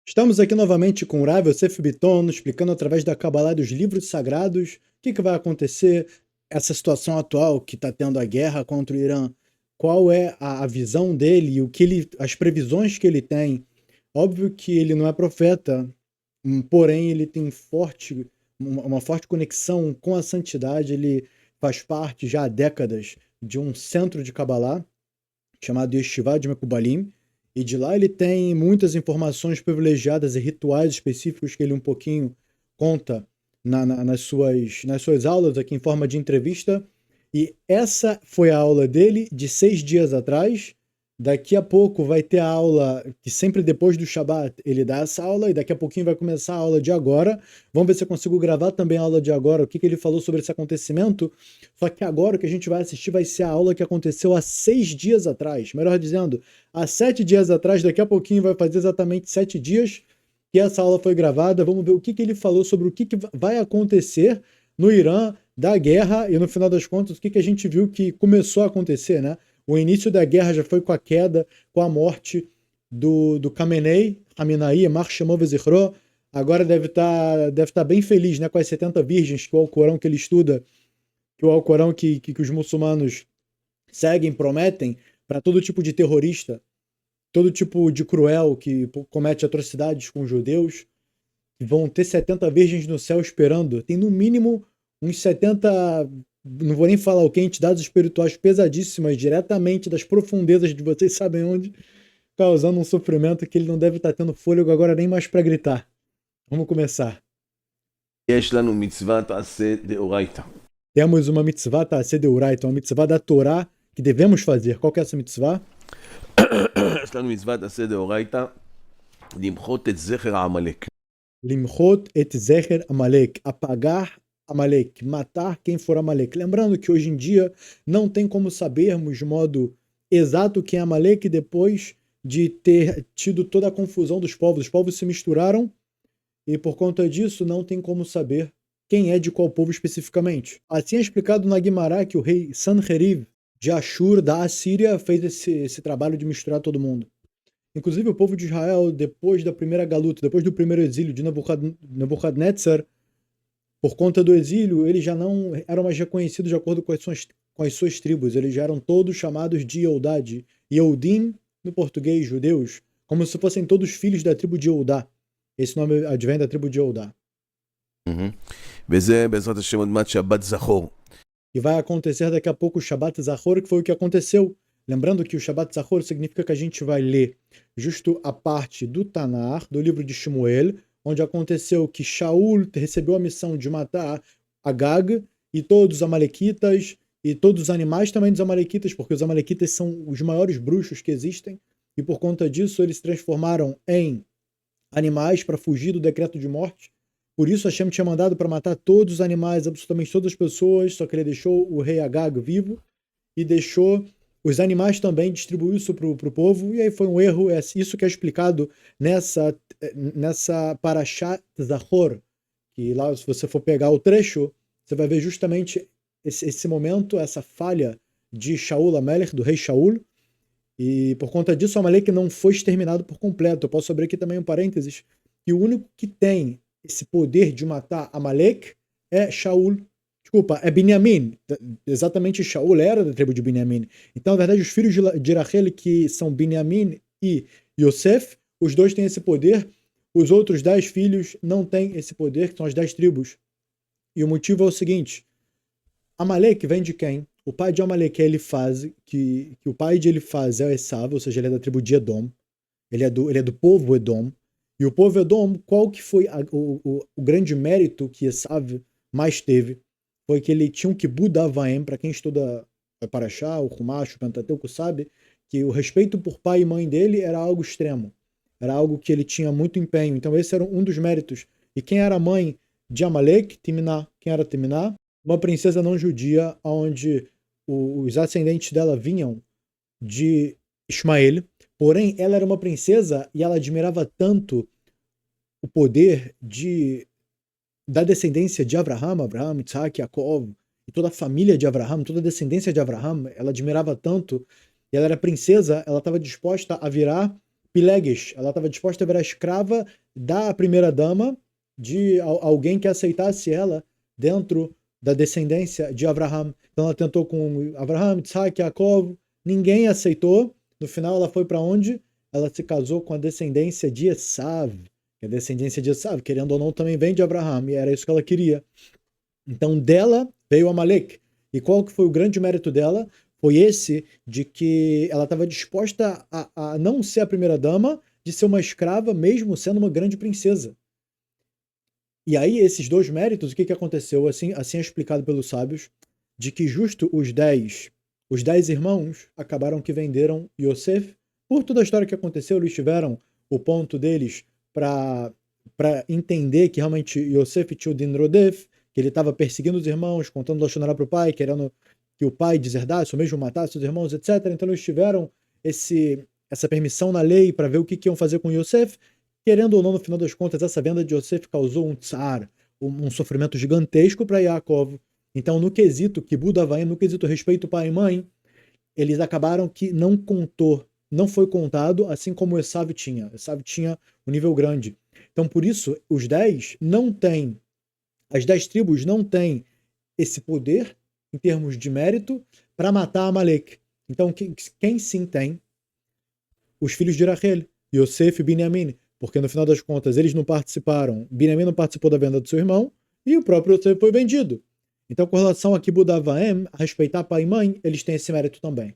Estamos aqui novamente com o Rav Yosef Bitton, explicando através da Kabbalah dos livros sagrados o que vai acontecer, essa situação atual que está tendo a guerra contra o Irã, qual é a visão dele, as previsões que ele tem. Óbvio que ele não é profeta, porém ele tem uma forte conexão com a santidade, ele faz parte já há décadas de um centro de Kabbalah chamado Yeshiva de Mekubalim, e de lá ele tem muitas informações privilegiadas e rituais específicos que ele um pouquinho conta nas suas aulas aqui em forma de entrevista. E essa foi a aula dele de 6 dias atrás. Daqui a pouco vai ter a aula, que sempre depois do Shabat ele dá essa aula, e daqui a pouquinho vai começar a aula de agora. Vamos ver se eu consigo gravar também a aula de agora, o que ele falou sobre esse acontecimento. Só que agora o que a gente vai assistir vai ser a aula que aconteceu há 6 dias atrás. Melhor dizendo, há 7 dias atrás, daqui a pouquinho vai fazer exatamente 7 dias que essa aula foi gravada. Vamos ver o que ele falou sobre o que vai acontecer no Irã, da guerra, e no final das contas, o que a gente viu que começou a acontecer, né? O início da guerra já foi com a queda, com a morte do Khamenei, Khamenei, Yamar Shemo Vezichro. Agora deve tá bem feliz, né, com as 70 virgens, que o Alcorão que ele estuda, que o Alcorão que os muçulmanos seguem, prometem para todo tipo de terrorista, todo tipo de cruel que comete atrocidades com os judeus. Vão ter 70 virgens no céu esperando. Tem no mínimo uns 70, não vou nem falar o que, entidades espirituais pesadíssimas, diretamente das profundezas de vocês sabem onde, causando um sofrimento que ele não deve estar tendo fôlego agora nem mais para gritar. Vamos começar. יש לנו מצוות עשה דאורייתא. Temos uma mitzvah ta'aseh deoraita, uma mitzvah da Torá que devemos fazer. Qual que é essa mitzvah? יש לנו מצוות עשה דאורייתא למחות את זכר העמלק. Limchot et zecher Amalek, apagar Amalek, matar quem for Amalek. Lembrando que hoje em dia não tem como sabermos de modo exato quem é Amalek depois de ter tido toda a confusão dos povos. Os povos se misturaram e por conta disso não tem como saber quem é de qual povo especificamente. Assim é explicado na Guimará que o rei Sanherib de Ashur, da Assíria, fez esse trabalho de misturar todo mundo. Inclusive o povo de Israel, depois da primeira galuta, depois do primeiro exílio de Nabucodonosor, por conta do exílio, eles já não eram mais reconhecidos de acordo com as suas tribos. Eles já eram todos chamados de Yehudá, de Yehudim, no português, judeus, como se fossem todos filhos da tribo de Yehudá. Esse nome advém da tribo de Yehudá. וזה בעזרת השם עוד מעט שבת זכור. E vai acontecer daqui a pouco o Shabbat Zachor, que foi o que aconteceu. Lembrando que o Shabbat Zachor significa que a gente vai ler justo a parte do Tanar, do livro de Shmuel, onde aconteceu que Shaul recebeu a missão de matar Agag e todos os amalequitas e todos os animais também dos amalequitas, porque os amalequitas são os maiores bruxos que existem, e por conta disso eles se transformaram em animais para fugir do decreto de morte. Por isso Hashem tinha mandado para matar todos os animais, absolutamente todas as pessoas, só que ele deixou o rei Agag vivo e deixou os animais também, distribuiu isso para o povo, e aí foi um erro. É isso que é explicado nessa Parashat Zachor, que lá, se você for pegar o trecho, você vai ver justamente esse momento, essa falha de Shaul Amelech, do rei Shaul, e por conta disso o Amalek não foi exterminado por completo. Eu posso abrir aqui também um parênteses, que o único que tem esse poder de matar Amalek é Shaul. Desculpa, é Binyamin. Exatamente, Shaul era da tribo de Binyamin. Então, na verdade, os filhos de Rachel, que são Binyamin e Yosef, os dois têm esse poder. Os outros 10 filhos não têm esse poder, que são as 10 tribos. E o motivo é o seguinte: Amalek vem de quem? O pai de Amalek é Elifaz, que o pai de Elifaz é o Esav, ou seja, ele é da tribo de Edom. Ele é do povo Edom. E o povo Edom, qual que foi o grande mérito que Esav mais teve? Foi que ele tinha um kibud avaim. Para quem estuda Parashá, o Chumash, o Pentateuco, sabe que o respeito por pai e mãe dele era algo extremo. Era algo que ele tinha muito empenho. Então esse era um dos méritos. E quem era a mãe de Amalek? Timná. Quem era Timná? Uma princesa não judia, onde os ascendentes dela vinham de Ismael. Porém, ela era uma princesa e ela admirava tanto o poder da descendência de Abraham, Isaac, Jacob, e toda a família de Abraham, toda a descendência de Abraham, ela admirava tanto, e ela era princesa, ela estava disposta a virar Pileges, ela estava disposta a virar escrava da primeira-dama, de alguém que aceitasse ela dentro da descendência de Abraham. Então ela tentou com Abraham, Isaac, Jacob, ninguém aceitou. No final ela foi para onde? Ela se casou com a descendência de Esav. A descendência de Esav, querendo ou não, também vem de Abraham, e era isso que ela queria. Então dela veio Amalek. E qual que foi o grande mérito dela? Foi esse de que ela estava disposta a não ser a primeira-dama, de ser uma escrava, mesmo sendo uma grande princesa. E aí, esses dois méritos, o que aconteceu? Assim é explicado pelos sábios, de que justo os 10 irmãos acabaram que venderam Yosef. Por toda a história que aconteceu, eles tiveram o ponto deles para entender que realmente Yosef tinha o Din Rodef, que ele estava perseguindo os irmãos, contando Lashon Hara para o pai, querendo que o pai deserdasse, ou mesmo matasse os irmãos, etc. Então eles tiveram essa permissão na lei para ver o que iam fazer com Yosef. Querendo ou não, no final das contas, essa venda de Yosef causou um tsar, um sofrimento gigantesco para Yaakov. Então, no quesito Kibud Avaim, no quesito respeito pai e mãe, eles acabaram que não foi contado, assim como o Esav tinha. Esav tinha um nível grande. Então, por isso, as 10 tribos não têm esse poder, em termos de mérito, para matar Amalek. Então, quem sim tem? Os filhos de Rachel, Yosef e Binyamin, porque no final das contas eles não participaram, Binyamin não participou da venda do seu irmão, e o próprio Yosef foi vendido. Então, com relação a Kibud Avaim, a respeitar pai e mãe, eles têm esse mérito também.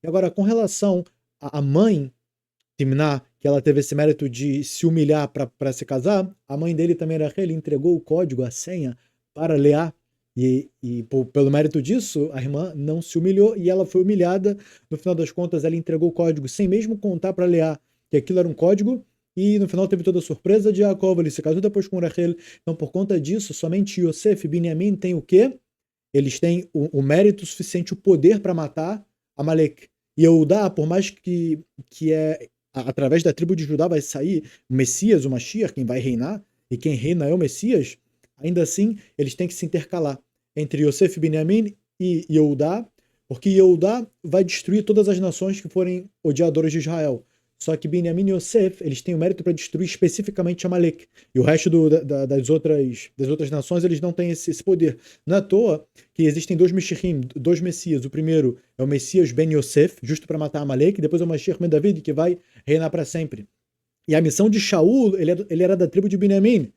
E agora, com relação à mãe, Timná, que ela teve esse mérito de se humilhar para se casar, a mãe dele também, Rachel, entregou o código, a senha, para Leá. E pelo mérito disso, a irmã não se humilhou e ela foi humilhada. No final das contas, ela entregou o código sem mesmo contar para Leá que aquilo era um código. E no final teve toda a surpresa de Jacob, ele se casou depois com Rachel. Então, por conta disso, somente Yosef e Binyamin têm o quê? Eles têm o mérito suficiente, o poder para matar Amalek. E Eudá, por mais que através da tribo de Judá vai sair o Messias, o Mashiach, quem vai reinar, e quem reina é o Messias, ainda assim, eles têm que se intercalar entre Yosef e Binyamin e Eudá, porque Eudá vai destruir todas as nações que forem odiadoras de Israel. Só que Binyamin e Yosef, eles têm o mérito para destruir especificamente Amalek. E o resto das outras nações, eles não têm esse poder. Não é à toa que existem dois Meshichim, dois Messias. O primeiro é o Messias Ben Yosef, justo para matar Amalek, e depois é o Mashiach Ben David, que vai reinar para sempre. E a missão de Shaul, ele era da tribo de Binyamin.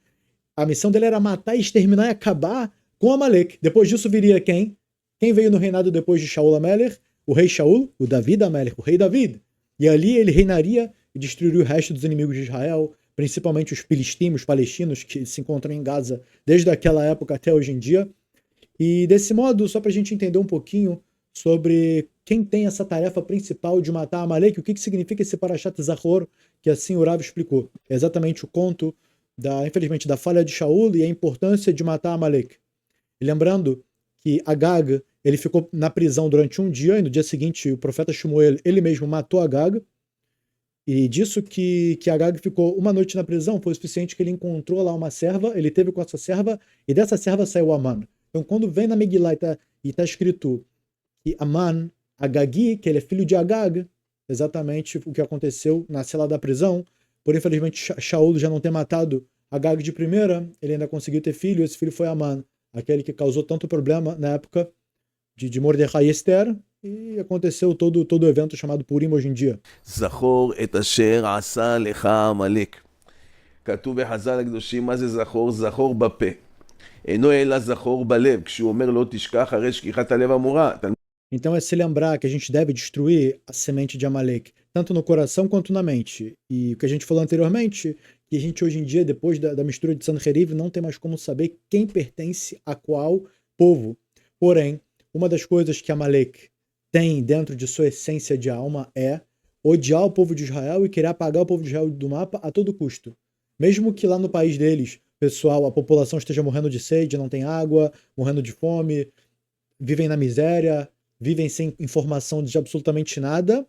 A missão dele era matar, exterminar e acabar com Amalek. Depois disso viria quem? Quem veio no reinado depois de Shaul Amelech? O rei Shaul, o David Amelech, o rei David. E ali ele reinaria e destruiria o resto dos inimigos de Israel, principalmente os filisteus, os palestinos, que se encontram em Gaza desde aquela época até hoje em dia. E desse modo, só para a gente entender um pouquinho sobre quem tem essa tarefa principal de matar Amalek, o que significa esse Parashat Zachor, que assim o Rav explicou. É exatamente o conto, infelizmente, da falha de Shaul e a importância de matar Amalek. E lembrando que Agag, ele ficou na prisão durante um dia, e no dia seguinte o profeta Shmuel, ele mesmo matou Agag, e disso que Agag ficou uma noite na prisão, foi o suficiente que ele encontrou lá uma serva, ele teve com essa serva, e dessa serva saiu Aman. Então quando vem na Megillah e está escrito que Aman, Agagi, que ele é filho de Agag, exatamente o que aconteceu na cela da prisão, por infelizmente Shaul já não ter matado Agag de primeira, ele ainda conseguiu ter filho, esse filho foi Aman, aquele que causou tanto problema na época de Mordecai e Esther, e aconteceu todo o evento chamado Purim hoje em dia. זכור את אשר עשה לך עמלק. כתוב בחז"ל הקדושים, מה זה זכור? זכור בפה. אינו אלא זכור בלב, כשהוא אומר לא תשכח הרי שכיחת הלב אמורה. Então é se lembrar que a gente deve destruir a semente de Amalek, tanto no coração quanto na mente. E o que a gente falou anteriormente, que a gente hoje em dia, depois da mistura de Sanheriv, não tem mais como saber quem pertence a qual povo. Porém, uma das coisas que Amalek tem dentro de sua essência de alma é odiar o povo de Israel e querer apagar o povo de Israel do mapa a todo custo. Mesmo que lá no país deles, pessoal, a população esteja morrendo de sede, não tem água, morrendo de fome, vivem na miséria, vivem sem informação de absolutamente nada,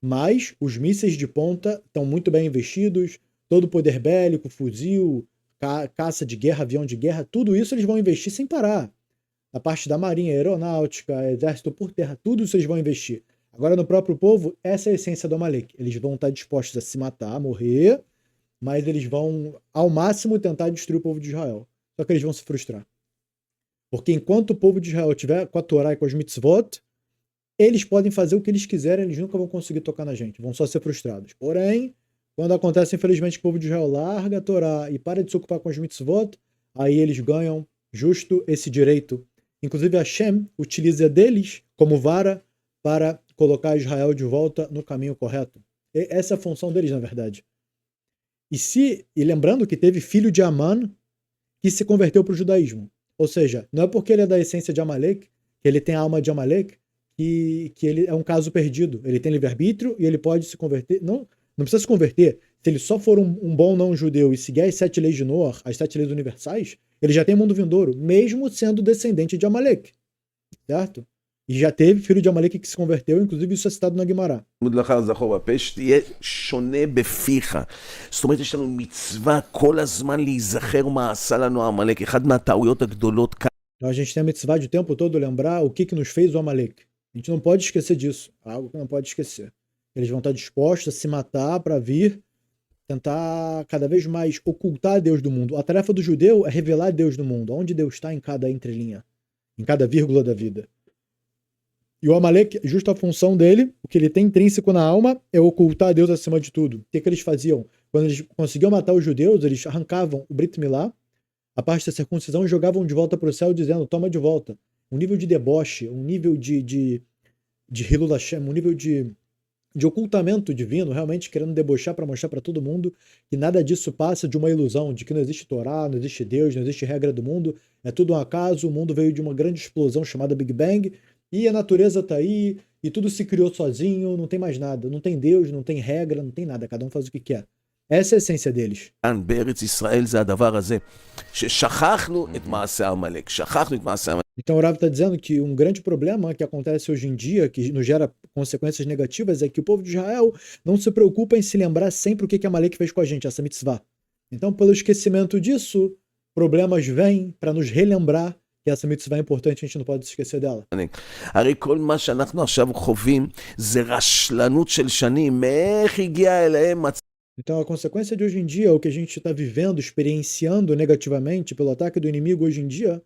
mas os mísseis de ponta estão muito bem investidos, todo o poder bélico, fuzil, caça de guerra, avião de guerra, tudo isso eles vão investir sem parar. A parte da marinha, aeronáutica, exército por terra, tudo isso eles vão investir. Agora, no próprio povo, essa é a essência do Amalek. Eles vão estar dispostos a se matar, a morrer, mas eles vão, ao máximo, tentar destruir o povo de Israel. Só que eles vão se frustrar. Porque enquanto o povo de Israel estiver com a Torá e com as mitzvot, eles podem fazer o que eles quiserem, eles nunca vão conseguir tocar na gente, vão só ser frustrados. Porém, quando acontece, infelizmente, que o povo de Israel larga a Torá e para de se ocupar com as mitzvot, aí eles ganham justo esse direito. Inclusive, Hashem utiliza deles como vara para colocar Israel de volta no caminho correto. Essa é a função deles, na verdade. E lembrando que teve filho de Amã que se converteu para o judaísmo. Ou seja, não é porque ele é da essência de Amalek, que ele tem a alma de Amalek, que ele é um caso perdido. Ele tem livre-arbítrio e ele pode se converter. Não precisa se converter. Se ele só for um bom não-judeu e seguir as 7 leis de Noah, as 7 leis universais, ele já tem mundo vindouro, mesmo sendo descendente de Amalek. Certo? E já teve filho de Amalek que se converteu, inclusive isso é citado na Guimará. זכור בפה, שתהיה שונה בפיך. זאת אומרת, יש לנו מצווה כל הזמן להיזכר מה עשה לנו עמלק. אחד מהטעויות הגדולות כאן. Então a gente tem a mitzvah de o tempo todo lembrar o que nos fez o Amalek. A gente não pode esquecer disso. Algo que não pode esquecer. Eles vão estar dispostos a se matar para vir tentar cada vez mais ocultar Deus do mundo. A tarefa do judeu é revelar Deus do mundo, onde Deus está em cada entrelinha, em cada vírgula da vida. E o Amalek, justa a função dele, o que ele tem intrínseco na alma, é ocultar Deus acima de tudo. O que eles faziam? Quando eles conseguiam matar os judeus, eles arrancavam o Brit Milá, a parte da circuncisão, e jogavam de volta para o céu, dizendo, toma de volta. Um nível de deboche, um nível de Hilul Hashem, um nível de ocultamento divino, realmente querendo debochar para mostrar para todo mundo que nada disso passa de uma ilusão, de que não existe Torá, não existe Deus, não existe regra do mundo, é tudo um acaso, o mundo veio de uma grande explosão chamada Big Bang, e a natureza tá aí, e tudo se criou sozinho, não tem mais nada, não tem Deus, não tem regra, não tem nada, cada um faz o que quer. Essa é a essência deles. בארץ ישראל זה הדבר הזה, ששכחנו את מעשה עמלק, שכחנו את מעשה עמלק. Então o Rav está dizendo que um grande problema que acontece hoje em dia, que nos gera consequências negativas, é que o povo de Israel não se preocupa em se lembrar sempre o que Amalek fez com a gente, essa mitzvah. Então, pelo esquecimento disso, problemas vêm para nos relembrar que essa mitzvah é importante, a gente não pode se esquecer dela. הרי כל מה שאנחנו עכשיו חווים זה רשלנות של שנים, מאיך הגיע אליהם מצב. Então, a consequência de hoje em dia, o que a gente está vivendo, experienciando negativamente pelo ataque do inimigo hoje em dia,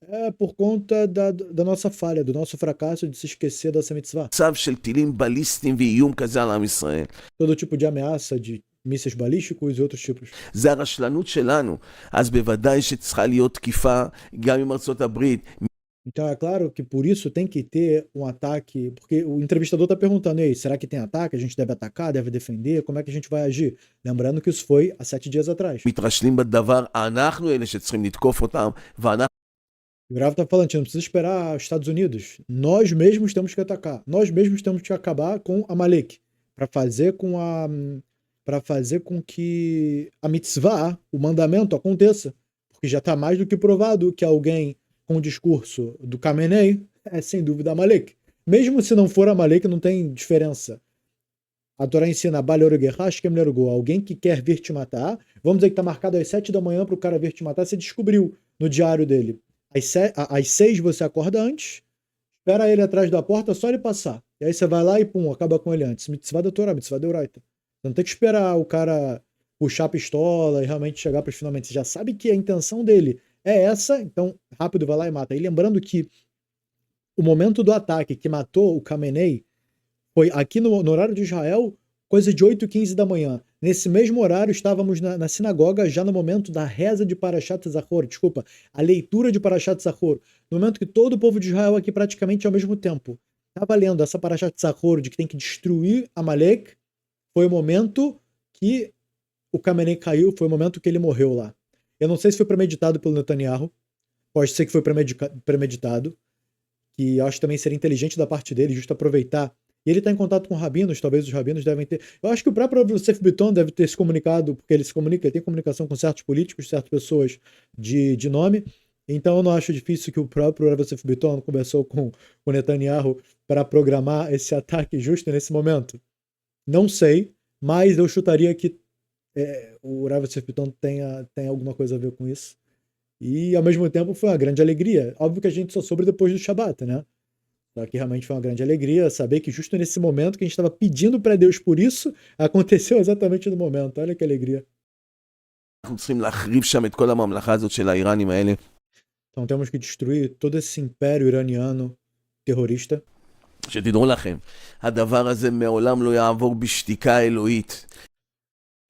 é por conta da nossa falha, do nosso fracasso de se esquecer dessa mitzvah. מצב של טילים בליסטיים ואיום כזה על עם ישראל. Todo tipo de ameaça, de mísseis balísticos e outros tipos. זה הרשלנות שלנו. אז בוודאי שצריכה להיות תקיפה גם עם ארצות הברית. Então é claro que por isso tem que ter um ataque, porque o entrevistador está perguntando, aí, será que tem ataque? A gente deve atacar, deve defender? Como é que a gente vai agir? Lembrando que isso foi há 7 dias atrás. מתרשלים בדבר, אנחנו אלה שצריכים לתקוף אותם, ואנחנו O Gravo está falando, a gente não precisa esperar os Estados Unidos. Nós mesmos temos que atacar. Nós mesmos temos que acabar com Amalek para fazer com que a mitzvah, o mandamento, aconteça. Porque já está mais do que provado que alguém com o discurso do Khamenei é sem dúvida Amalek. Mesmo se não for Amalek, não tem diferença. A Torá ensina alguém que quer vir te matar. Vamos dizer que está marcado às 7 da manhã para o cara vir te matar. Você descobriu no diário dele. Às 6 você acorda antes, espera ele atrás da porta, só ele passar. E aí você vai lá e pum, acaba com ele antes. Mitzvah da Torá, mitzvah da Oraita. Você não tem que esperar o cara puxar a pistola e realmente chegar para os finalmente. Você já sabe que a intenção dele é essa, então rápido vai lá e mata. E lembrando que o momento do ataque que matou o Khamenei foi aqui no horário de Israel, coisa de 8h15 da manhã. Nesse mesmo horário, estávamos na sinagoga, já no momento da reza de Parashat Zachor, a leitura de Parashat Zachor, no momento que todo o povo de Israel aqui praticamente ao mesmo tempo estava lendo essa Parashat Zachor de que tem que destruir Amalek, foi o momento que o Khamenei caiu, foi o momento que ele morreu lá. Eu não sei se foi premeditado pelo Netanyahu, pode ser que foi premeditado, que eu acho que também seria inteligente da parte dele, justo aproveitar. E ele está em contato com rabinos, talvez os rabinos devem ter... Eu acho que o próprio Yosef Bitton deve ter se comunicado, porque ele se comunica, ele tem comunicação com certos políticos, certas pessoas de nome, então eu não acho difícil que o próprio Yosef Bitton conversou com o Netanyahu para programar esse ataque justo nesse momento. Não sei, mas eu chutaria que o Yosef Bitton tem alguma coisa a ver com isso. E, ao mesmo tempo, foi uma grande alegria. Óbvio que a gente só soube depois do Shabat, né? Só que realmente foi uma grande alegria saber que justo nesse momento que a gente estava pedindo para Deus por isso, aconteceu exatamente no momento. Olha que alegria. אנחנו צריכים להחריב שם את כל הממלכה הזאת של האיראנים האלה. Então temos que destruir todo esse império iraniano terrorista. שתדעו לכם, הדבר הזה מעולם לא יעבור בשתיקה אלוהית.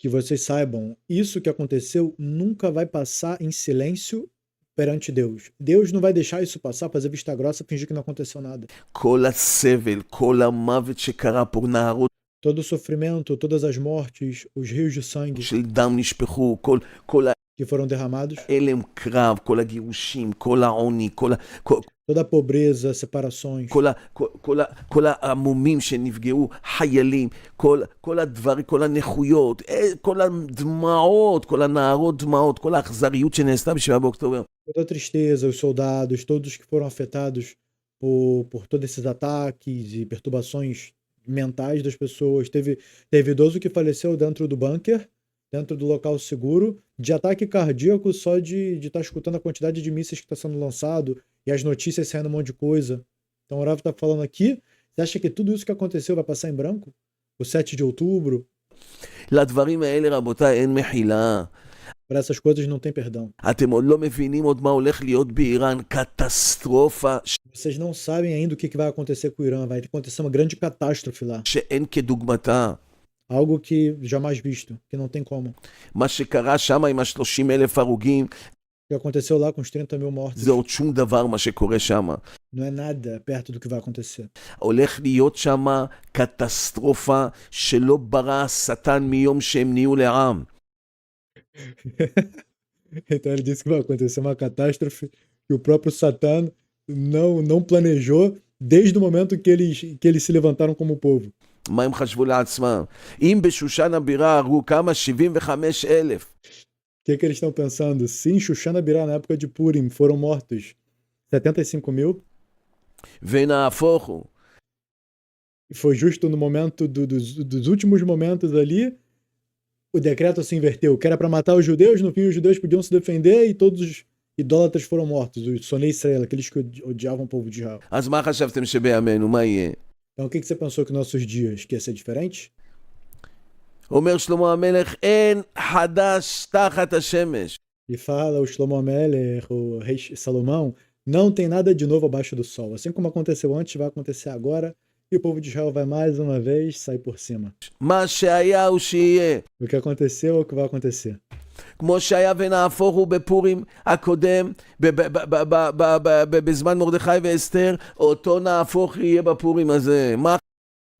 Que vocês saibam, isso que aconteceu nunca vai passar em silêncio perante Deus. Deus não vai deixar isso passar, fazer vista grossa, fingir que não aconteceu nada. כל הסבל, כל המוות שקרה פה, נהרות Todo o sofrimento, todas as mortes, os rios de sangue של דם נשפכו, כל que foram derramados, ההלם קרב, כל הגירושים, כל העוני, toda a pobreza, separações, כל המומים שנפגעו, חיילים, כל הדברים, כל הנכויות, כל הדמעות, כל הנהרות דמעות, כל האכזריות שנעשתה ב7 באוקטובר. toda a tristeza, os soldados, todos que foram afetados por todos esses ataques e perturbações mentais das pessoas. Teve idoso que faleceu dentro do bunker, dentro do local seguro, de ataque cardíaco só de estar escutando a quantidade de mísseis que está sendo lançado e as notícias saindo um monte de coisa. Então o Rav está falando aqui, você acha que tudo isso que aconteceu vai passar em branco? O 7 de outubro? לדברים האלה, רבותיי, אין מחילה. Para essas coisas não tem perdão. אתם עוד לא מבינים עוד מה הולך להיות באיראן, קטסטרופה Vocês não sabem ainda o que vai acontecer com o Irã. Vai acontecer uma grande catástrofe lá. שאין כדוגמתה. Algo que jamais visto, que não tem como. מה שקרה שם עם 30,000 הרוגים, O que aconteceu lá com os 30 mil mortos זה עוד שום דבר מה שקורה שם. não é nada perto do que vai acontecer. הולך להיות שם קטסטרופה שלא ברא השטן מיום שהם נהיו לעם. Então ele disse que vai acontecer uma catástrofe que o próprio Satã não planejou desde o momento que eles se levantaram como povo. מה הם חשבו לעצמם? אם בשושן הבירה הרגו כמה? 75,000. O que eles estão pensando? Se em Xuxana Birá, na época de Purim, foram mortos 75 mil, ונהפוך הוא. e foi justo no momento dos últimos momentos ali, o decreto se inverteu, que era para matar os judeus, no fim os judeus podiam se defender e todos os idólatras foram mortos, os Sonei Israel, aqueles que odiavam o povo de Israel. אז מה חשבתם שבימינו? מה יהיה? Então o que você pensou que nossos dias, que ia ser diferente? אומר שלמה המלך, אין חדש תחת השמש. E fala o Shlomo Amelech, o rei Salomão, não tem nada de novo abaixo do sol. Assim como aconteceu antes, vai acontecer agora, e o povo de Israel vai mais uma vez sair por cima. מה שהיה הוא שיהיה. O que aconteceu é o que vai acontecer. כמו שהיה ונהפוך הוא בפורים הקודם, בזמן מרדכי ואסתר, אותו נהפוך יהיה בפורים הזה. מה?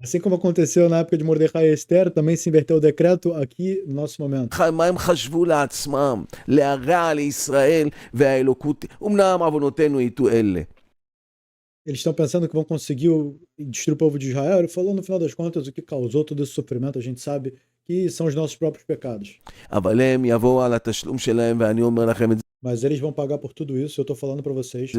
Assim como aconteceu na época de Mordecai e Esther, também se inverteu o decreto aqui no nosso momento. מה הם חשבו לעצמם? להרע לישראל והאלוקות, אמנם עוונותינו יטו אלה. Eles estão pensando que vão conseguir destruir o povo de Israel. Ele falou, no final das contas, o que causou todo esse sofrimento, a gente sabe que são os nossos próprios pecados. אבל הם יבואו על התשלום שלהם, ואני אומר לכם את זה. Mas eles vão pagar por tudo isso, eu estou falando para vocês.